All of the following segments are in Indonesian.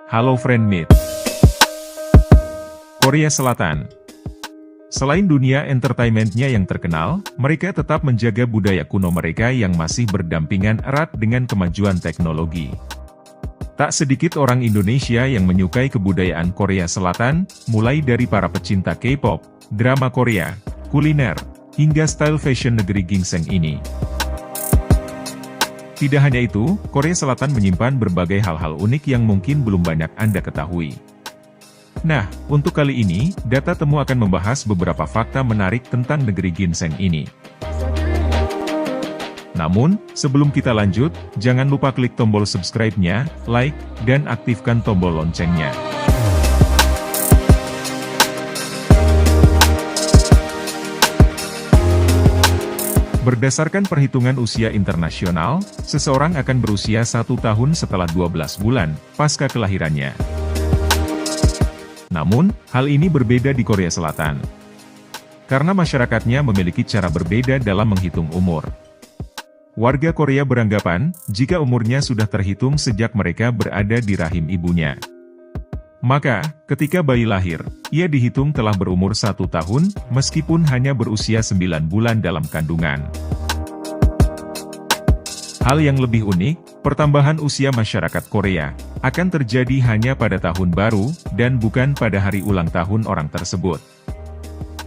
Halo Friendmate. Korea Selatan. Selain dunia entertainment-nya yang terkenal, mereka tetap menjaga budaya kuno mereka yang masih berdampingan erat dengan kemajuan teknologi. Tak sedikit orang Indonesia yang menyukai kebudayaan Korea Selatan, mulai dari para pecinta K-pop, drama Korea, kuliner, hingga style fashion negeri ginseng ini. Tidak hanya itu, Korea Selatan menyimpan berbagai hal-hal unik yang mungkin belum banyak Anda ketahui. Nah, untuk kali ini, Data Temu akan membahas beberapa fakta menarik tentang negeri ginseng ini. Namun, sebelum kita lanjut, jangan lupa klik tombol subscribe-nya, like, dan aktifkan tombol loncengnya. Berdasarkan perhitungan usia internasional, seseorang akan berusia 1 tahun setelah 12 bulan, pasca kelahirannya. Namun, hal ini berbeda di Korea Selatan. Karena masyarakatnya memiliki cara berbeda dalam menghitung umur. Warga Korea beranggapan, jika umurnya sudah terhitung sejak mereka berada di rahim ibunya. Maka, ketika bayi lahir, ia dihitung telah berumur 1 tahun, meskipun hanya berusia 9 bulan dalam kandungan. Hal yang lebih unik, pertambahan usia masyarakat Korea akan terjadi hanya pada tahun baru, dan bukan pada hari ulang tahun orang tersebut.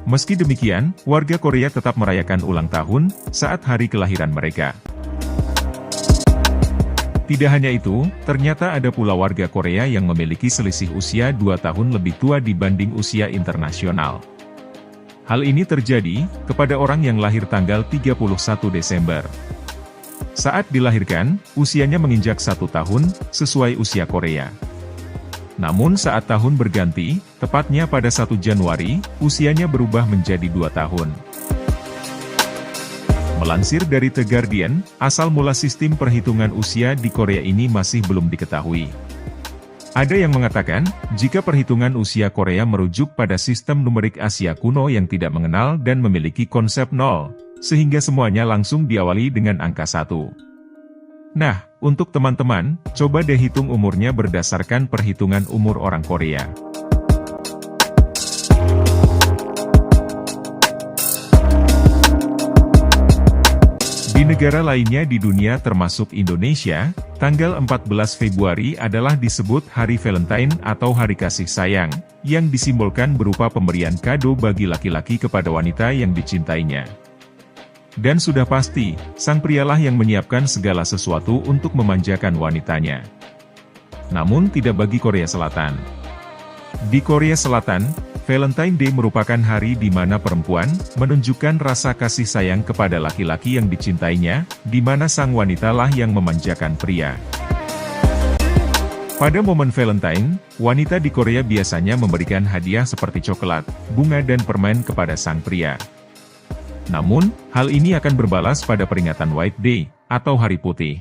Meski demikian, warga Korea tetap merayakan ulang tahun saat hari kelahiran mereka. Tidak hanya itu, ternyata ada pula warga Korea yang memiliki selisih usia 2 tahun lebih tua dibanding usia internasional. Hal ini terjadi kepada orang yang lahir tanggal 31 Desember. Saat dilahirkan, usianya menginjak 1 tahun, sesuai usia Korea. Namun saat tahun berganti, tepatnya pada 1 Januari, usianya berubah menjadi 2 tahun. Melansir dari The Guardian, asal mula sistem perhitungan usia di Korea ini masih belum diketahui. Ada yang mengatakan, jika perhitungan usia Korea merujuk pada sistem numerik Asia kuno yang tidak mengenal dan memiliki konsep nol, sehingga semuanya langsung diawali dengan angka 1. Nah, untuk teman-teman, coba deh hitung umurnya berdasarkan perhitungan umur orang Korea. Di negara lainnya di dunia termasuk Indonesia, tanggal 14 Februari adalah disebut Hari Valentine atau Hari Kasih Sayang, yang disimbolkan berupa pemberian kado bagi laki-laki kepada wanita yang dicintainya. Dan sudah pasti, sang prialah yang menyiapkan segala sesuatu untuk memanjakan wanitanya. Namun tidak bagi Korea Selatan. Di Korea Selatan, Valentine Day merupakan hari di mana perempuan menunjukkan rasa kasih sayang kepada laki-laki yang dicintainya, di mana sang wanitalah yang memanjakan pria. Pada momen Valentine, wanita di Korea biasanya memberikan hadiah seperti coklat, bunga dan permen kepada sang pria. Namun, hal ini akan berbalas pada peringatan White Day, atau Hari Putih.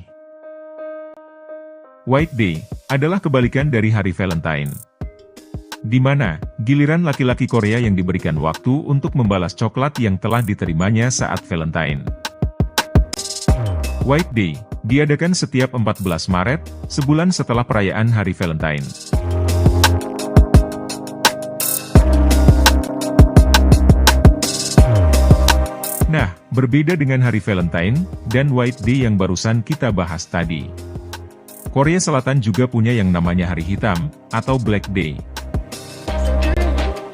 White Day adalah kebalikan dari Hari Valentine, di mana giliran laki-laki Korea yang diberikan waktu untuk membalas coklat yang telah diterimanya saat Valentine. White Day diadakan setiap 14 Maret, sebulan setelah perayaan Hari Valentine. Nah, berbeda dengan Hari Valentine dan White Day yang barusan kita bahas tadi. Korea Selatan juga punya yang namanya Hari Hitam, atau Black Day.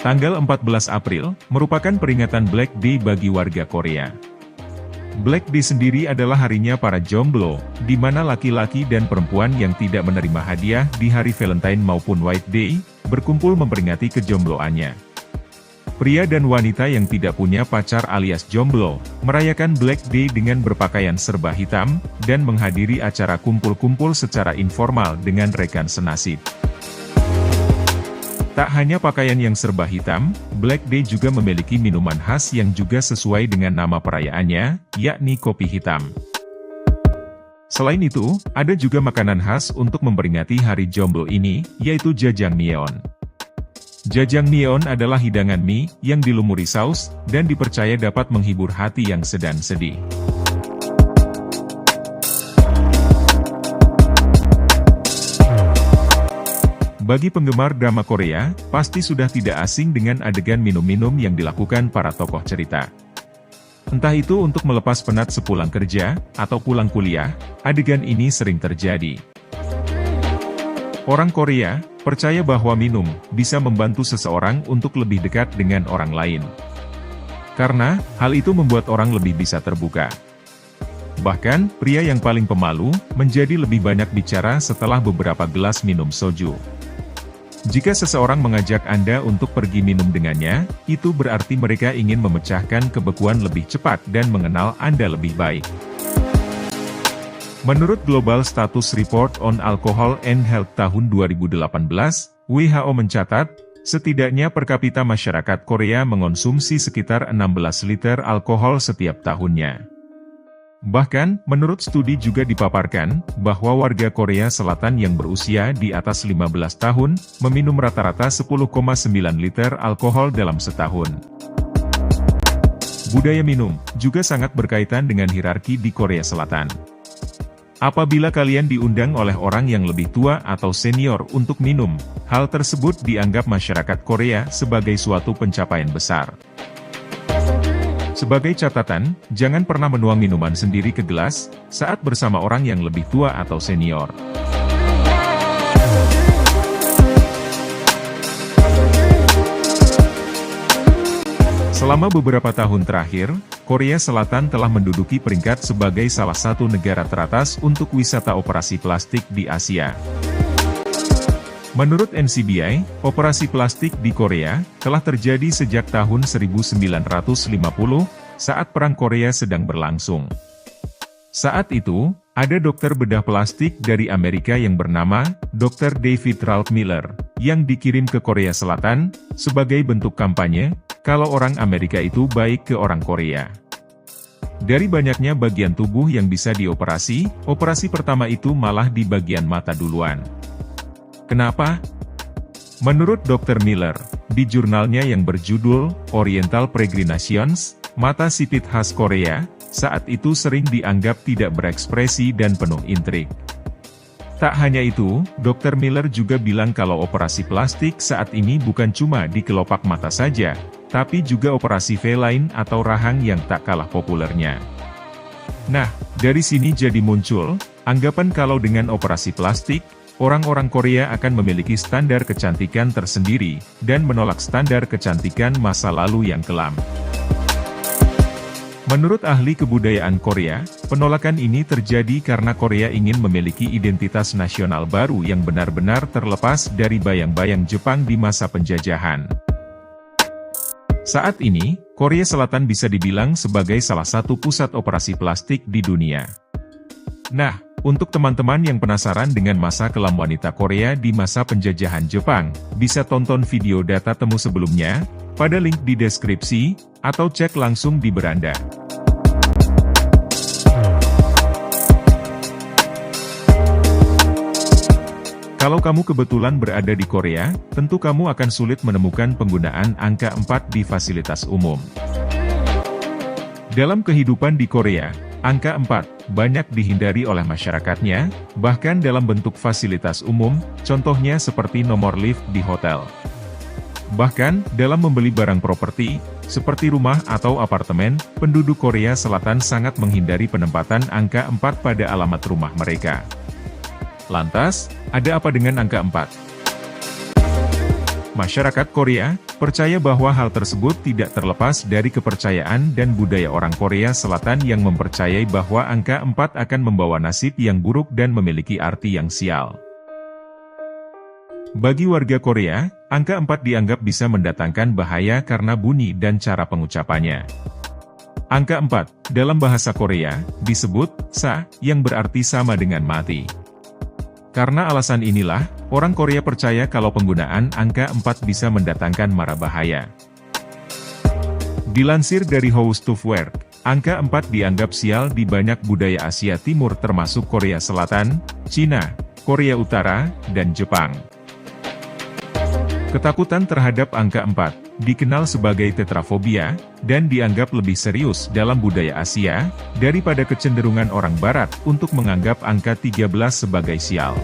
Tanggal 14 April, merupakan peringatan Black Day bagi warga Korea. Black Day sendiri adalah harinya para jomblo, di mana laki-laki dan perempuan yang tidak menerima hadiah di hari Valentine maupun White Day, berkumpul memperingati kejombloannya. Pria dan wanita yang tidak punya pacar alias jomblo, merayakan Black Day dengan berpakaian serba hitam, dan menghadiri acara kumpul-kumpul secara informal dengan rekan senasib. Tak hanya pakaian yang serba hitam, Black Day juga memiliki minuman khas yang juga sesuai dengan nama perayaannya, yakni kopi hitam. Selain itu, ada juga makanan khas untuk memperingati hari jomblo ini, yaitu jajangmyeon. Jajangmyeon adalah hidangan mie yang dilumuri saus, dan dipercaya dapat menghibur hati yang sedang sedih. Bagi penggemar drama Korea, pasti sudah tidak asing dengan adegan minum-minum yang dilakukan para tokoh cerita. Entah itu untuk melepas penat sepulang kerja, atau pulang kuliah, adegan ini sering terjadi. Orang Korea percaya bahwa minum bisa membantu seseorang untuk lebih dekat dengan orang lain. Karena, hal itu membuat orang lebih bisa terbuka. Bahkan, pria yang paling pemalu, menjadi lebih banyak bicara setelah beberapa gelas minum soju. Jika seseorang mengajak Anda untuk pergi minum dengannya, itu berarti mereka ingin memecahkan kebekuan lebih cepat dan mengenal Anda lebih baik. Menurut Global Status Report on Alcohol and Health tahun 2018, WHO mencatat, setidaknya per kapita masyarakat Korea mengonsumsi sekitar 16 liter alkohol setiap tahunnya. Bahkan, menurut studi juga dipaparkan, bahwa warga Korea Selatan yang berusia di atas 15 tahun, meminum rata-rata 10,9 liter alkohol dalam setahun. Budaya minum, juga sangat berkaitan dengan hierarki di Korea Selatan. Apabila kalian diundang oleh orang yang lebih tua atau senior untuk minum, hal tersebut dianggap masyarakat Korea sebagai suatu pencapaian besar. Sebagai catatan, jangan pernah menuang minuman sendiri ke gelas, saat bersama orang yang lebih tua atau senior. Selama beberapa tahun terakhir, Korea Selatan telah menduduki peringkat sebagai salah satu negara teratas untuk wisata operasi plastik di Asia. Menurut NCBI, operasi plastik di Korea telah terjadi sejak tahun 1950, saat Perang Korea sedang berlangsung. Saat itu, ada dokter bedah plastik dari Amerika yang bernama Dr. David Ralph Miller, yang dikirim ke Korea Selatan, sebagai bentuk kampanye, kalau orang Amerika itu baik ke orang Korea. Dari banyaknya bagian tubuh yang bisa dioperasi, operasi pertama itu malah di bagian mata duluan. Kenapa? Menurut Dr. Miller, di jurnalnya yang berjudul Oriental Peregrinations, mata sipit khas Korea, saat itu sering dianggap tidak berekspresi dan penuh intrik. Tak hanya itu, Dr. Miller juga bilang kalau operasi plastik saat ini bukan cuma di kelopak mata saja, tapi juga operasi V-line atau rahang yang tak kalah populernya. Nah, dari sini jadi muncul anggapan kalau dengan operasi plastik, orang-orang Korea akan memiliki standar kecantikan tersendiri, dan menolak standar kecantikan masa lalu yang kelam. Menurut ahli kebudayaan Korea, penolakan ini terjadi karena Korea ingin memiliki identitas nasional baru yang benar-benar terlepas dari bayang-bayang Jepang di masa penjajahan. Saat ini, Korea Selatan bisa dibilang sebagai salah satu pusat operasi plastik di dunia. Nah, untuk teman-teman yang penasaran dengan masa kelam wanita Korea di masa penjajahan Jepang, bisa tonton video data temu sebelumnya, pada link di deskripsi, atau cek langsung di beranda. Kalau kamu kebetulan berada di Korea, tentu kamu akan sulit menemukan penggunaan angka 4 di fasilitas umum. Dalam kehidupan di Korea, angka 4 banyak dihindari oleh masyarakatnya, bahkan dalam bentuk fasilitas umum, contohnya seperti nomor lift di hotel. Bahkan, dalam membeli barang properti, seperti rumah atau apartemen, penduduk Korea Selatan sangat menghindari penempatan angka 4 pada alamat rumah mereka. Lantas, ada apa dengan angka 4? Masyarakat Korea percaya bahwa hal tersebut tidak terlepas dari kepercayaan dan budaya orang Korea Selatan yang mempercayai bahwa angka 4 akan membawa nasib yang buruk dan memiliki arti yang sial. Bagi warga Korea, angka 4 dianggap bisa mendatangkan bahaya karena bunyi dan cara pengucapannya. Angka 4, dalam bahasa Korea, disebut sa, yang berarti sama dengan mati. Karena alasan inilah, orang Korea percaya kalau penggunaan angka 4 bisa mendatangkan mara bahaya. Dilansir dari How Stuff Work, angka 4 dianggap sial di banyak budaya Asia Timur termasuk Korea Selatan, Cina, Korea Utara, dan Jepang. Ketakutan terhadap angka 4 dikenal sebagai tetrafobia, dan dianggap lebih serius dalam budaya Asia, daripada kecenderungan orang Barat untuk menganggap angka 13 sebagai sial.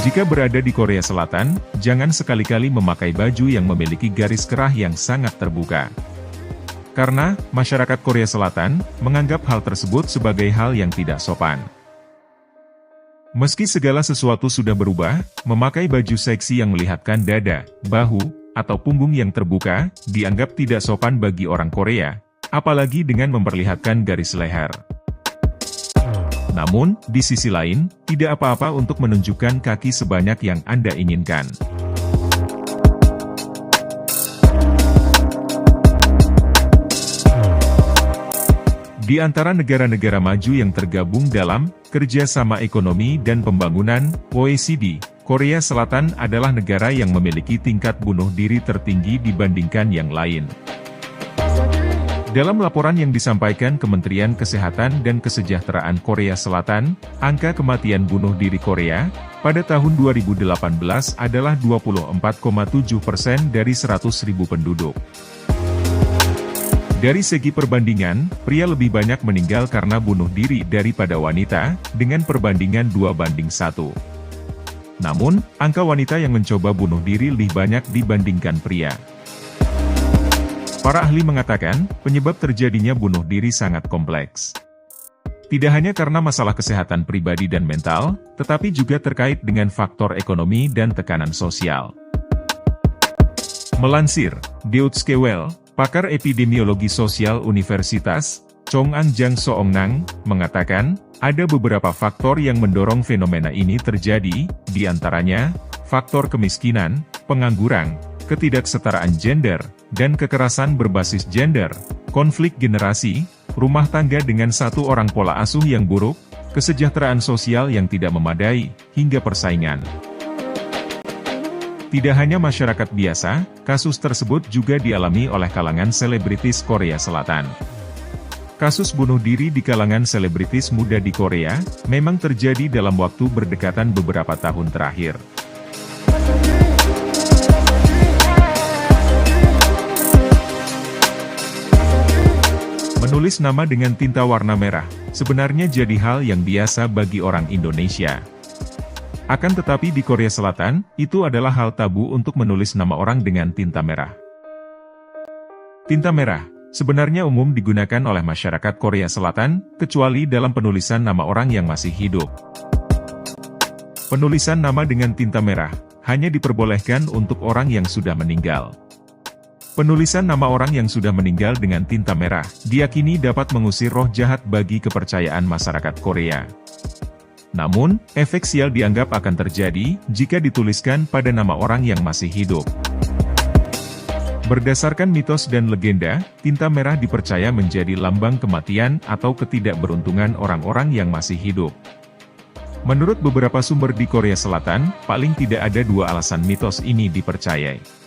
Jika berada di Korea Selatan, jangan sekali-kali memakai baju yang memiliki garis kerah yang sangat terbuka. Karena, masyarakat Korea Selatan menganggap hal tersebut sebagai hal yang tidak sopan. Meski segala sesuatu sudah berubah, memakai baju seksi yang melihatkan dada, bahu, atau punggung yang terbuka, dianggap tidak sopan bagi orang Korea, apalagi dengan memperlihatkan garis leher. Namun, di sisi lain, tidak apa-apa untuk menunjukkan kaki sebanyak yang Anda inginkan. Di antara negara-negara maju yang tergabung dalam Kerjasama Ekonomi dan Pembangunan (OECD), Korea Selatan adalah negara yang memiliki tingkat bunuh diri tertinggi dibandingkan yang lain. Dalam laporan yang disampaikan Kementerian Kesehatan dan Kesejahteraan Korea Selatan, angka kematian bunuh diri Korea pada tahun 2018 adalah 24,7% dari 100.000 penduduk. Dari segi perbandingan, pria lebih banyak meninggal karena bunuh diri daripada wanita, dengan perbandingan 2:1. Namun, angka wanita yang mencoba bunuh diri lebih banyak dibandingkan pria. Para ahli mengatakan, penyebab terjadinya bunuh diri sangat kompleks. Tidak hanya karena masalah kesehatan pribadi dan mental, tetapi juga terkait dengan faktor ekonomi dan tekanan sosial. Melansir Deutsche Welle, pakar epidemiologi sosial Universitas Chongang Seongnam mengatakan, ada beberapa faktor yang mendorong fenomena ini terjadi, di antaranya, faktor kemiskinan, pengangguran, ketidaksetaraan gender, dan kekerasan berbasis gender, konflik generasi, rumah tangga dengan satu orang pola asuh yang buruk, kesejahteraan sosial yang tidak memadai, hingga persaingan. Tidak hanya masyarakat biasa, kasus tersebut juga dialami oleh kalangan selebritis Korea Selatan. Kasus bunuh diri di kalangan selebritis muda di Korea, memang terjadi dalam waktu berdekatan beberapa tahun terakhir. Menulis nama dengan tinta warna merah, sebenarnya jadi hal yang biasa bagi orang Indonesia. Akan tetapi di Korea Selatan, itu adalah hal tabu untuk menulis nama orang dengan tinta merah. Tinta merah, sebenarnya umum digunakan oleh masyarakat Korea Selatan, kecuali dalam penulisan nama orang yang masih hidup. Penulisan nama dengan tinta merah, hanya diperbolehkan untuk orang yang sudah meninggal. Penulisan nama orang yang sudah meninggal dengan tinta merah, diyakini dapat mengusir roh jahat bagi kepercayaan masyarakat Korea. Namun, efek sial dianggap akan terjadi, jika dituliskan pada nama orang yang masih hidup. Berdasarkan mitos dan legenda, tinta merah dipercaya menjadi lambang kematian atau ketidakberuntungan orang-orang yang masih hidup. Menurut beberapa sumber di Korea Selatan, paling tidak ada dua alasan mitos ini dipercayai.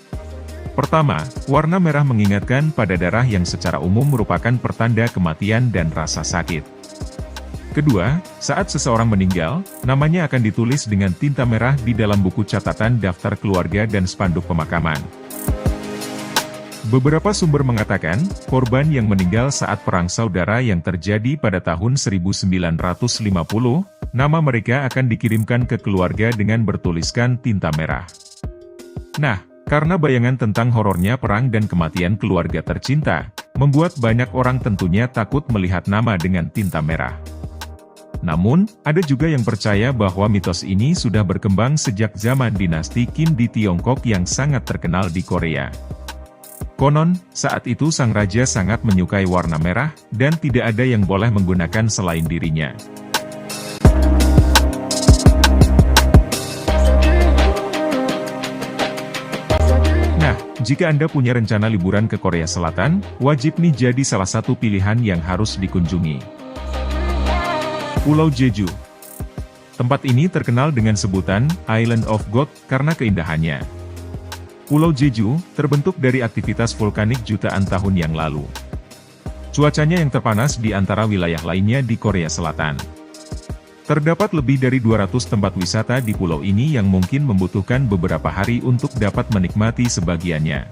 Pertama, warna merah mengingatkan pada darah yang secara umum merupakan pertanda kematian dan rasa sakit. Kedua, saat seseorang meninggal, namanya akan ditulis dengan tinta merah di dalam buku catatan daftar keluarga dan spanduk pemakaman. Beberapa sumber mengatakan, korban yang meninggal saat perang saudara yang terjadi pada tahun 1950, nama mereka akan dikirimkan ke keluarga dengan bertuliskan tinta merah. Nah, karena bayangan tentang horornya perang dan kematian keluarga tercinta, membuat banyak orang tentunya takut melihat nama dengan tinta merah. Namun, ada juga yang percaya bahwa mitos ini sudah berkembang sejak zaman dinasti Qin di Tiongkok yang sangat terkenal di Korea. Konon, saat itu sang raja sangat menyukai warna merah, dan tidak ada yang boleh menggunakan selain dirinya. Jika Anda punya rencana liburan ke Korea Selatan, wajib nih jadi salah satu pilihan yang harus dikunjungi. Pulau Jeju. Tempat ini terkenal dengan sebutan Island of God karena keindahannya. Pulau Jeju terbentuk dari aktivitas vulkanik jutaan tahun yang lalu. Cuacanya yang terpanas di antara wilayah lainnya di Korea Selatan. Terdapat lebih dari 200 tempat wisata di pulau ini yang mungkin membutuhkan beberapa hari untuk dapat menikmati sebagiannya.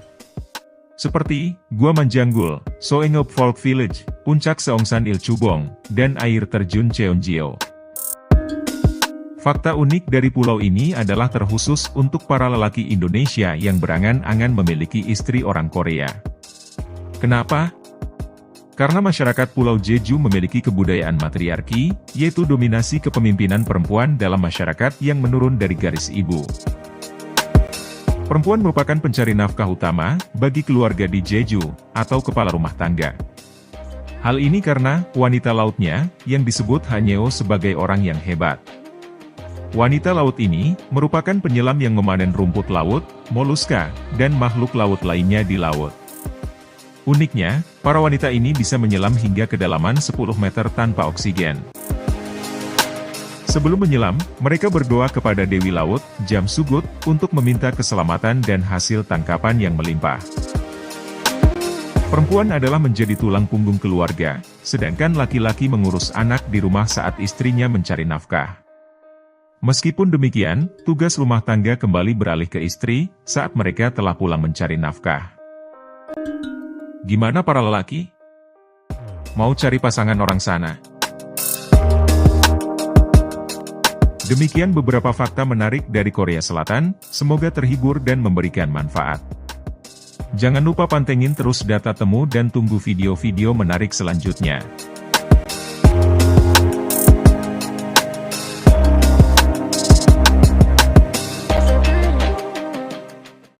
Seperti, Gua Manjanggul, Soengop Folk Village, Puncak Seongsan Ilchubong, dan air terjun Cheonggyeol. Fakta unik dari pulau ini adalah terkhusus untuk para lelaki Indonesia yang berangan-angan memiliki istri orang Korea. Kenapa? Karena masyarakat Pulau Jeju memiliki kebudayaan matriarki, yaitu dominasi kepemimpinan perempuan dalam masyarakat yang menurun dari garis ibu. Perempuan merupakan pencari nafkah utama bagi keluarga di Jeju, atau kepala rumah tangga. Hal ini karena wanita lautnya, yang disebut Hanyeo sebagai orang yang hebat. Wanita laut ini merupakan penyelam yang memanen rumput laut, moluska, dan makhluk laut lainnya di laut. Uniknya, para wanita ini bisa menyelam hingga kedalaman 10 meter tanpa oksigen. Sebelum menyelam, mereka berdoa kepada Dewi Laut, Jamsugut, untuk meminta keselamatan dan hasil tangkapan yang melimpah. Perempuan adalah menjadi tulang punggung keluarga, sedangkan laki-laki mengurus anak di rumah saat istrinya mencari nafkah. Meskipun demikian, tugas rumah tangga kembali beralih ke istri, saat mereka telah pulang mencari nafkah. Gimana para lelaki? Mau cari pasangan orang sana? Demikian beberapa fakta menarik dari Korea Selatan, semoga terhibur dan memberikan manfaat. Jangan lupa pantengin terus Data Temu dan tunggu video-video menarik selanjutnya.